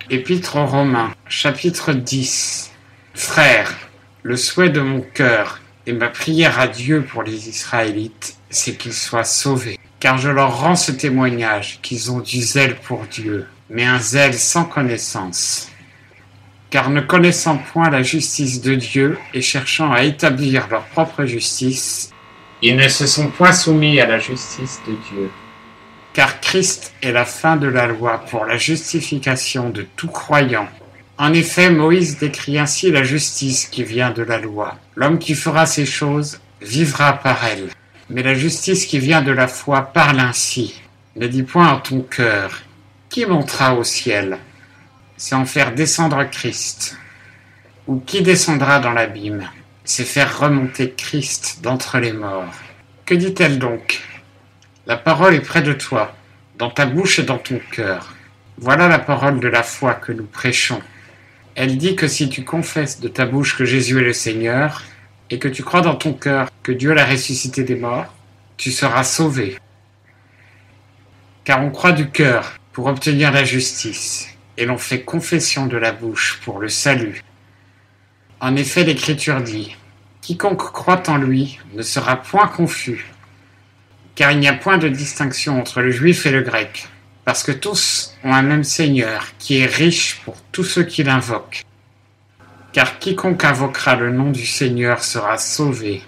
Épître aux Romains, chapitre 10. Frères, le souhait de mon cœur et ma prière à Dieu pour les Israélites, c'est qu'ils soient sauvés. Car je leur rends ce témoignage qu'ils ont du zèle pour Dieu, mais un zèle sans connaissance. Car ne connaissant point la justice de Dieu et cherchant à établir leur propre justice, ils ne se sont point soumis à la justice de Dieu. Car Christ est la fin de la loi pour la justification de tout croyant. En effet, Moïse décrit ainsi la justice qui vient de la loi. L'homme qui fera ces choses vivra par elles. Mais la justice qui vient de la foi parle ainsi. Ne dis point en ton cœur, qui montera au ciel? C'est en faire descendre Christ. Ou qui descendra dans l'abîme? C'est faire remonter Christ d'entre les morts. Que dit-elle donc? La parole est près de toi, dans ta bouche et dans ton cœur. Voilà la parole de la foi que nous prêchons. Elle dit que si tu confesses de ta bouche que Jésus est le Seigneur, et que tu crois dans ton cœur que Dieu l'a ressuscité des morts, tu seras sauvé. Car on croit du cœur pour obtenir la justice, et l'on fait confession de la bouche pour le salut. En effet, l'Écriture dit, « Quiconque croit en lui ne sera point confus. » Car il n'y a point de distinction entre le juif et le grec, parce que tous ont un même Seigneur, qui est riche pour tous ceux qui l'invoquent. Car quiconque invoquera le nom du Seigneur sera sauvé.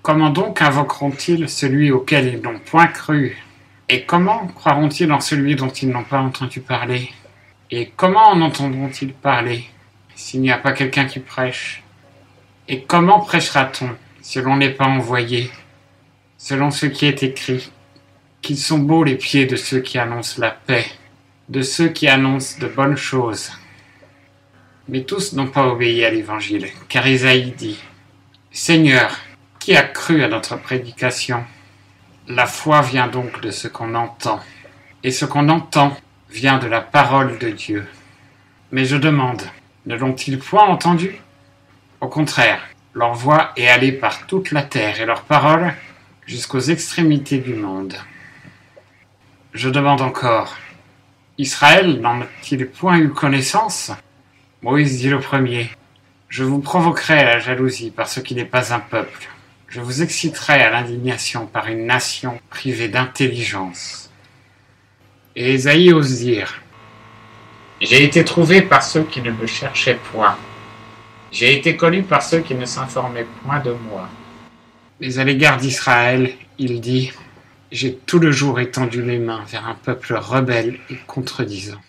Comment donc invoqueront-ils celui auquel ils n'ont point cru? Et comment croiront-ils en celui dont ils n'ont pas entendu parler? Et comment en entendront-ils parler s'il n'y a pas quelqu'un qui prêche? Et comment prêchera-t-on si l'on n'est pas envoyé? Selon ce qui est écrit, qu'ils sont beaux les pieds de ceux qui annoncent la paix, de ceux qui annoncent de bonnes choses. Mais tous n'ont pas obéi à l'Évangile, car Isaïe dit, « Seigneur, qui a cru à notre prédication ?» La foi vient donc de ce qu'on entend, et ce qu'on entend vient de la parole de Dieu. Mais je demande, ne l'ont-ils point entendu? Au contraire, leur voix est allée par toute la terre, et leur parole jusqu'aux extrémités du monde. Je demande encore, Israël n'en a-t-il point eu connaissance? Moïse dit le premier, je vous provoquerai à la jalousie par ce qui n'est pas un peuple. Je vous exciterai à l'indignation par une nation privée d'intelligence. Et Ésaïe ose dire, j'ai été trouvé par ceux qui ne me cherchaient point. J'ai été connu par ceux qui ne s'informaient point de moi. Mais à l'égard d'Israël, il dit, j'ai tout le jour étendu mes mains vers un peuple rebelle et contredisant.